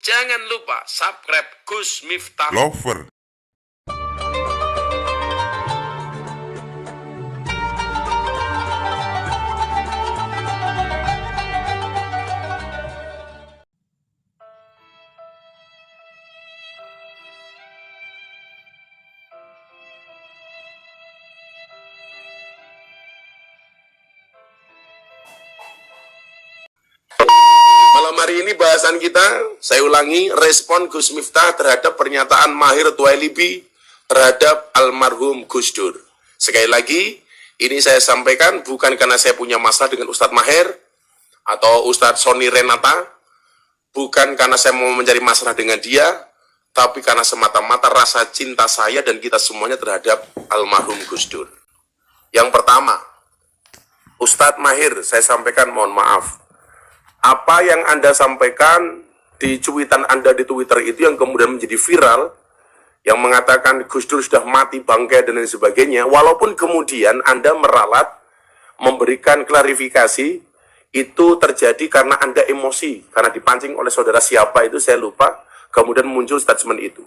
Jangan lupa subscribe Gus Miftah Lover. Malam hari ini bahasan kita, saya ulangi, respon Gus Miftah terhadap pernyataan Mahir Tuwailibi terhadap almarhum Gus Dur. Sekali lagi, ini saya sampaikan bukan karena saya punya masalah dengan Ustadz Mahir atau Ustadz Sony Renata, bukan karena saya mau mencari masalah dengan dia, tapi karena semata-mata rasa cinta saya dan kita semuanya terhadap almarhum Gus Dur. Yang pertama, Ustadz Mahir, saya sampaikan mohon maaf. Apa yang Anda sampaikan di cuitan Anda di Twitter itu yang kemudian menjadi viral, yang mengatakan Gus Dur sudah mati bangkai dan lain sebagainya, walaupun kemudian Anda meralat memberikan klarifikasi, itu terjadi karena Anda emosi, karena dipancing oleh saudara siapa itu saya lupa, kemudian muncul statement itu.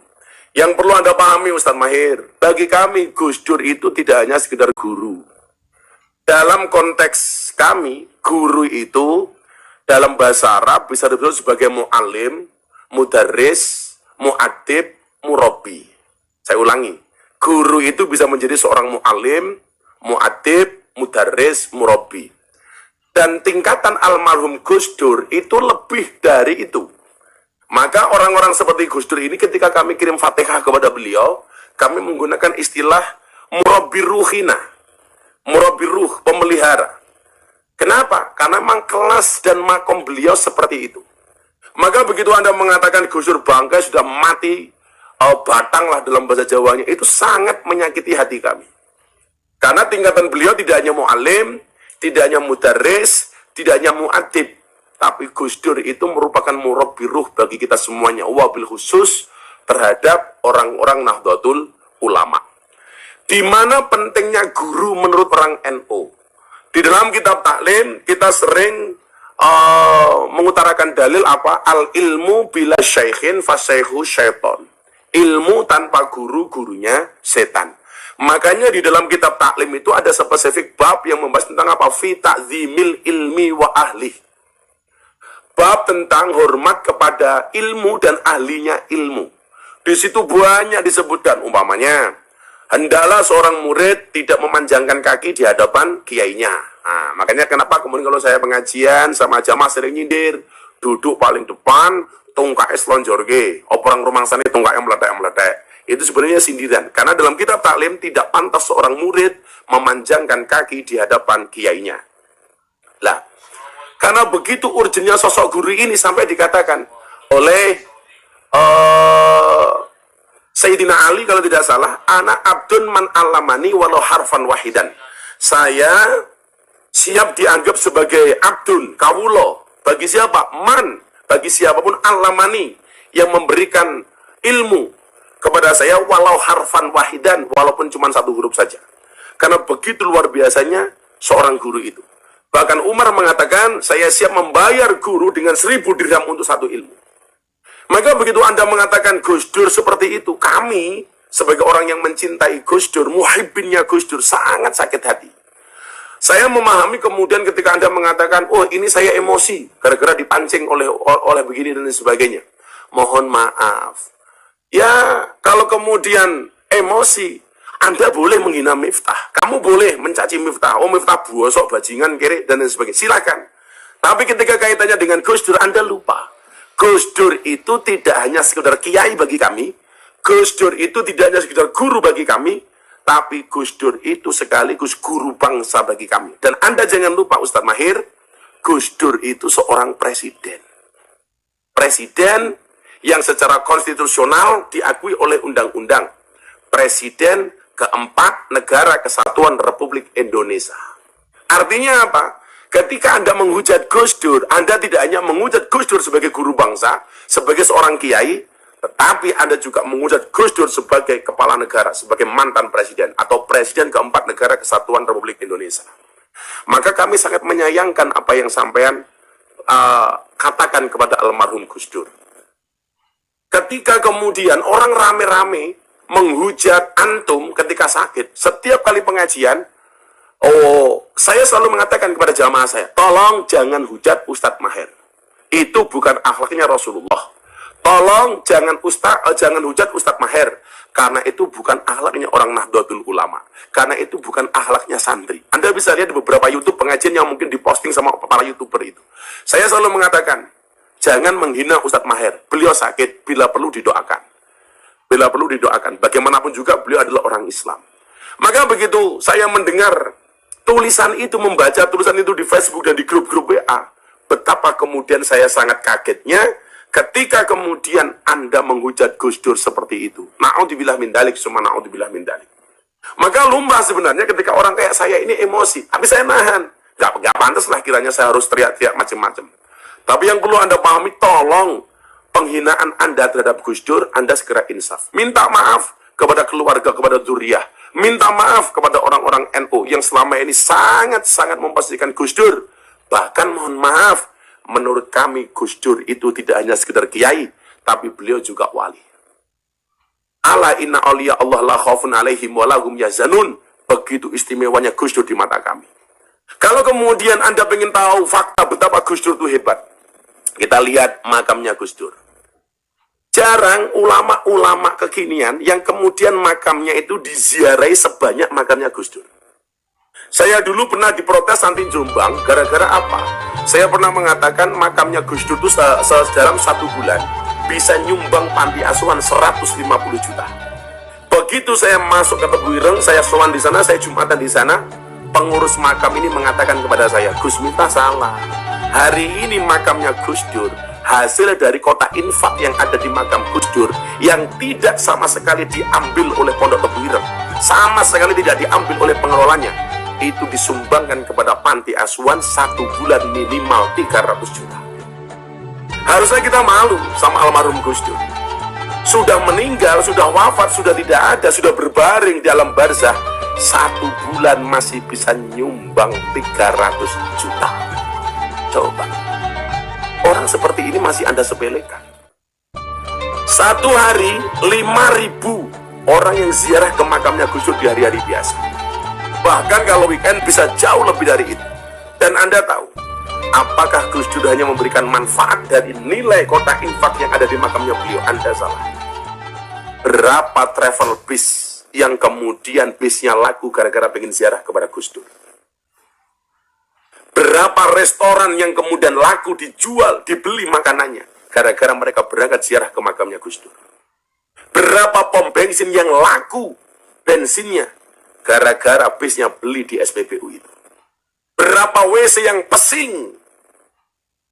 Yang perlu Anda pahami Ustadz Mahir, bagi kami Gus Dur itu tidak hanya sekedar guru. Dalam konteks kami, guru itu dalam bahasa Arab bisa disebut sebagai mu'alim, mudarris, mu'adib, murabbi. Saya ulangi, guru itu bisa menjadi seorang mu'alim, mu'adib, mudarris, murabbi. Dan tingkatan almarhum Gus Dur itu lebih dari itu. Maka orang-orang seperti Gus Dur ini ketika kami kirim Fatihah kepada beliau, kami menggunakan istilah murabbi ruhina, murabbi ruh, pemelihara. Kenapa? Karena memang kelas dan makom beliau seperti itu. Maka begitu Anda mengatakan Gus Dur bangkai sudah mati, batang lah dalam bahasa Jawanya, itu sangat menyakiti hati kami. Karena tingkatan beliau tidak hanya mu'alim, tidak hanya mudarris, tidak hanya mu'adib, tapi Gus Dur itu merupakan murabbi ruh bagi kita semuanya, wabil khusus terhadap orang-orang Nahdlatul Ulama. Di mana pentingnya guru menurut orang NU? Di dalam kitab taklim, kita sering mengutarakan dalil apa? Al-ilmu bila syaikhin fasyaihu syaiton. Ilmu tanpa guru, gurunya setan. Makanya di dalam kitab taklim itu ada spesifik bab yang membahas tentang apa? Fi ta'zimil ilmi wa ahli. Bab tentang hormat kepada ilmu dan ahlinya ilmu. Di situ banyak disebutkan, umpamanya, hendaklah seorang murid tidak memanjangkan kaki di hadapan kiainya. Nah, makanya kenapa kemudian kalau saya pengajian sama jamaah sering nyindir, duduk paling depan, tungkake slonjorge, orang rumah sana tungkake meletek-meletek. Itu sebenarnya sindiran. Karena dalam kitab taklim tidak pantas seorang murid memanjangkan kaki di hadapan kiainya. Lah, karena begitu urgennya sosok guru ini sampai dikatakan oleh Sayyidina Ali kalau tidak salah, ana abdun man alamani walau harfan wahidan. Saya siap dianggap sebagai abdun, kawulo. Bagi siapa? Man. Bagi siapapun alamani yang memberikan ilmu kepada saya walau harfan wahidan, walaupun cuma satu huruf saja. Karena begitu luar biasanya seorang guru itu. Bahkan Umar mengatakan, saya siap membayar guru dengan 1000 dirham untuk satu ilmu. Maka begitu Anda mengatakan Gus Dur seperti itu, kami sebagai orang yang mencintai Gus Dur, muhibbinnya Gus Dur, sangat sakit hati. Saya memahami kemudian ketika Anda mengatakan, oh ini saya emosi, gara-gara dipancing oleh begini dan sebagainya. Mohon maaf. Ya, kalau kemudian emosi, Anda boleh menghina Miftah. Kamu boleh mencaci Miftah. Oh Miftah bosok, bajingan, kere, dan sebagainya. Silakan. Tapi ketika kaitannya dengan Gus Dur, Anda lupa. Gus Dur itu tidak hanya sekedar kiai bagi kami, Gus Dur itu tidak hanya sekedar guru bagi kami, tapi Gus Dur itu sekaligus guru bangsa bagi kami. Dan Anda jangan lupa Ustadz Mahir, Gus Dur itu seorang presiden. Presiden yang secara konstitusional diakui oleh undang-undang. Presiden keempat Negara Kesatuan Republik Indonesia. Artinya apa? Ketika Anda menghujat Gus Dur, Anda tidak hanya menghujat Gus Dur sebagai guru bangsa, sebagai seorang kiai, tetapi Anda juga menghujat Gus Dur sebagai kepala negara, sebagai mantan presiden, atau presiden keempat Negara Kesatuan Republik Indonesia. Maka kami sangat menyayangkan apa yang sampean katakan kepada almarhum Gus Dur. ketika kemudian orang rame-rame menghujat antum ketika sakit, setiap kali pengajian, saya selalu mengatakan kepada jamaah saya, tolong jangan hujat Ustadz Maher. Itu bukan akhlaknya Rasulullah. Tolong jangan hujat Ustadz Maher. Karena itu bukan akhlaknya orang Nahdlatul Ulama. Karena itu bukan akhlaknya santri. Anda bisa lihat di beberapa YouTube pengajian yang mungkin diposting sama para YouTuber itu. Saya selalu mengatakan, jangan menghina Ustadz Maher. Beliau sakit, bila perlu didoakan. Bila perlu didoakan. Bagaimanapun juga beliau adalah orang Islam. Maka begitu saya mendengar tulisan itu, membaca tulisan itu di Facebook dan di grup-grup WA, betapa kemudian saya sangat kagetnya ketika kemudian Anda menghujat Gus Dur seperti itu. Na'udzubillah min dalik, summa na'udzubillah min dalik. Maka lumrah sebenarnya ketika orang kayak saya ini emosi, tapi saya nahan. Gak pantas lah kiranya saya harus teriak-teriak macam-macam. Tapi yang perlu Anda pahami, tolong penghinaan Anda terhadap Gus Dur, Anda segera insaf. Minta maaf kepada keluarga, kepada zuriyah. Minta maaf kepada orang-orang NU yang selama ini sangat-sangat memposisikan Gus Dur. Bahkan mohon maaf, menurut kami Gus Dur itu tidak hanya sekedar kiai, tapi beliau juga wali. Ala inna awliya Allah la khaufun alaihim wa lahum yahzanun. Begitu istimewanya Gus Dur di mata kami. Kalau kemudian Anda ingin tahu fakta betapa Gus Dur itu hebat, kita lihat makamnya Gus Dur. Jarang ulama-ulama kekinian yang kemudian makamnya itu diziarahi sebanyak makamnya Gus Dur. Saya dulu pernah diprotes Santin Jombang, gara-gara apa? Saya pernah mengatakan makamnya Gus Dur itu dalam 1 bulan bisa nyumbang panti asuhan 150 juta. Begitu saya masuk ke Tebuireng, saya sowan di sana, saya Jumatan di sana, pengurus makam ini mengatakan kepada saya, Gus Miftah salah. Hari ini makamnya Gus Dur hasil dari kotak infak yang ada di makam Gus Dur yang tidak sama sekali diambil oleh Pondok Tebuireng, sama sekali tidak diambil oleh pengelolanya, itu disumbangkan kepada panti asuhan 1 bulan minimal 300 juta. Harusnya kita malu sama almarhum Gus Dur. Sudah meninggal, sudah wafat, sudah tidak ada, sudah berbaring di alam barzah, 1 bulan masih bisa nyumbang 300 juta. Coba, orang seperti ini masih Anda sepelekan. 1 hari 5.000 orang yang ziarah ke makamnya Gus Dur di hari-hari biasa. Bahkan kalau weekend bisa jauh lebih dari itu. Dan Anda tahu, apakah Gus Dur hanya memberikan manfaat dari nilai kotak infak yang ada di makamnya beliau? Anda salah. Berapa travel bis yang kemudian bisnya laku gara-gara pengen ziarah kepada Gus Dur? Berapa restoran yang kemudian laku, dijual, dibeli makanannya gara-gara mereka berangkat ziarah ke makamnya Gus Dur? Berapa pom bensin yang laku bensinnya gara-gara bisnya beli di SPBU itu? Berapa WC yang pesing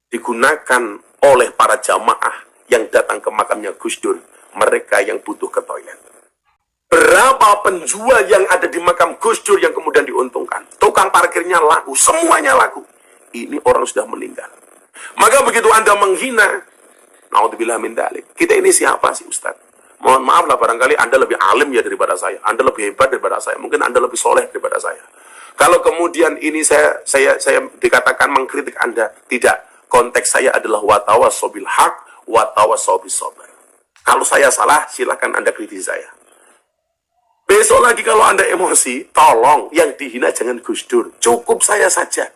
digunakan oleh para jamaah yang datang ke makamnya Gus Dur, mereka yang butuh ke toilet? Berapa penjual yang ada di makam Gus Dur yang kemudian diuntungkan? Tukang parkirnya laku, semuanya laku. Ini orang sudah meninggal. Maka begitu Anda menghina, naudzubillah min dzalik, kita ini siapa sih Ustaz? Mohon maaf lah, barangkali Anda lebih alim ya daripada saya, Anda lebih hebat daripada saya, mungkin Anda lebih soleh daripada saya. Kalau kemudian ini saya dikatakan mengkritik Anda, tidak. Konteks saya adalah watawassaw bil haq, watawassaw bis sabr. Kalau saya salah, silakan Anda kritik saya. Besok lagi kalau Anda emosi, tolong yang dihina jangan Gus Dur, cukup saya saja.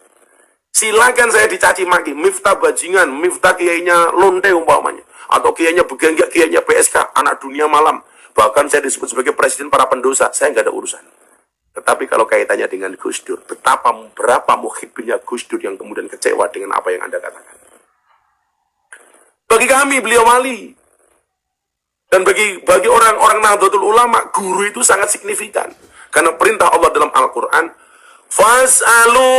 Silakan saya dicaci maki, Miftah bajingan, Miftah kiainya lonte umpamanya, atau kiainya begenggak, kiainya PSK, anak dunia malam. Bahkan saya disebut sebagai presiden para pendosa, saya nggak ada urusan. Tetapi kalau kaitannya dengan Gus Dur, berapa muhibbinnya Gus Dur yang kemudian kecewa dengan apa yang Anda katakan. Bagi kami, beliau wali. Dan bagi orang-orang Nahdlatul Ulama, guru itu sangat signifikan. Karena perintah Allah dalam Al-Quran, Fas'alu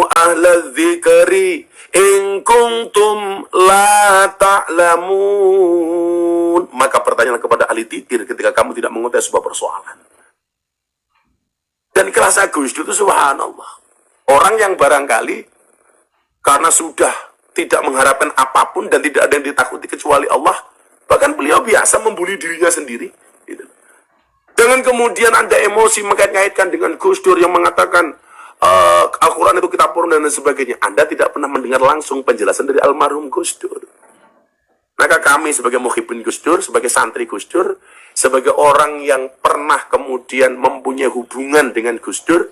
ahla dzikri in kuntum la ta'lamun. Maka pertanyaan kepada ahli dzikir ketika kamu tidak mengetahui sebuah persoalan. Dan kelas Gus Dur itu subhanallah. Orang yang barangkali karena sudah tidak mengharapkan apapun dan tidak ada yang ditakuti kecuali Allah, bahkan beliau biasa membuli dirinya sendiri. Gitu. Dengan kemudian Anda emosi mengait-ngaitkan dengan Gus Dur yang mengatakan Al-Quran itu kitab purba dan sebagainya. Anda tidak pernah mendengar langsung penjelasan dari almarhum Gus Dur. Maka kami sebagai muhibbin Gus Dur, sebagai santri Gus Dur, sebagai orang yang pernah kemudian mempunyai hubungan dengan Gus Dur,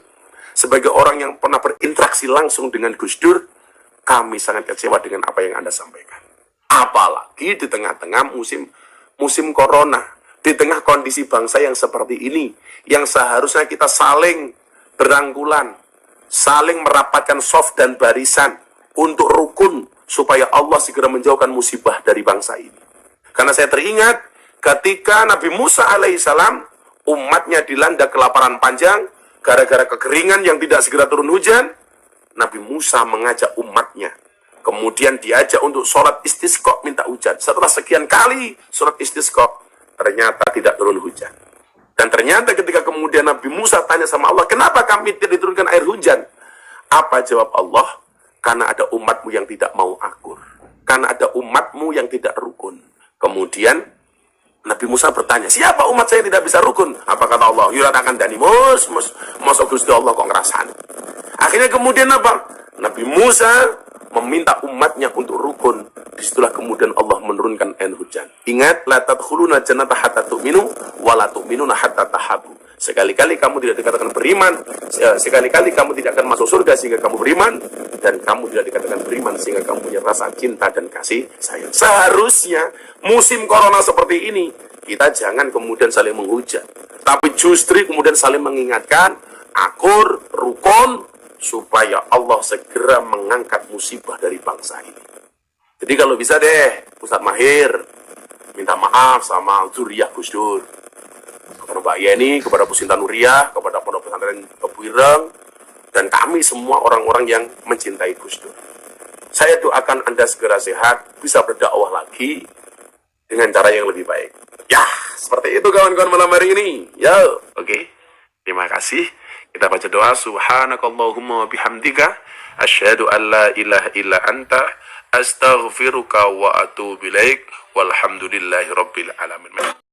sebagai orang yang pernah berinteraksi langsung dengan Gus Dur, kami sangat kecewa dengan apa yang Anda sampaikan. Apalagi di tengah-tengah musim corona, di tengah kondisi bangsa yang seperti ini, yang seharusnya kita saling berangkulan, saling merapatkan saf dan barisan untuk rukun, supaya Allah segera menjauhkan musibah dari bangsa ini. Karena saya teringat ketika Nabi Musa alaihissalam, umatnya dilanda kelaparan panjang, gara-gara kekeringan yang tidak segera turun hujan, Nabi Musa mengajak umatnya, kemudian diajak untuk sholat istisqa, minta hujan. Setelah sekian kali sholat istisqa, ternyata tidak turun hujan. Dan ternyata ketika kemudian Nabi Musa tanya sama Allah, kenapa kami tidak diturunkan air hujan? Apa jawab Allah? Karena ada umatmu yang tidak mau akur. Karena ada umatmu yang tidak rukun. Kemudian Nabi Musa bertanya, siapa umat saya yang tidak bisa rukun? Apa kata Allah? Yuratakan dani masuk Gusti Allah kok ngerasan. Akhirnya kemudian apa? Nabi Musa meminta umatnya untuk rukun. Disitulah kemudian Allah menurunkan air hujan. Ingat, la tadkhuluna jannata hatta tu'minu wa la tu'minuna hatta tahabu. Sekali-kali kamu tidak dikatakan beriman, sekali-kali kamu tidak akan masuk surga sehingga kamu beriman, dan kamu tidak dikatakan beriman sehingga kamu punya rasa cinta dan kasih sayang. Seharusnya musim corona seperti ini kita jangan kemudian saling menghujat, tapi justru kemudian saling mengingatkan, akur, rukun, supaya Allah segera mengangkat musibah dari bangsa ini. Jadi kalau bisa deh, Ustadz Mahir minta maaf sama zuriyah Gus Dur, kepada Mbak Yeni, kepada Bu Sinta Nuriyah, kepada Pondok Pesantren Tebu Ireng, dan kami semua orang-orang yang mencintai Gus Dur. Saya doakan Anda segera sehat, bisa berdakwah lagi dengan cara yang lebih baik. Ya, seperti itu kawan-kawan malam hari ini. Ya, oke. Terima kasih. Kita baca doa. Subhanakallahumma wa bihamdika, asyhadu an la ilaha illa anta, astaghfiruka wa atubu ilaik, walhamdulillahi rabbil alamin.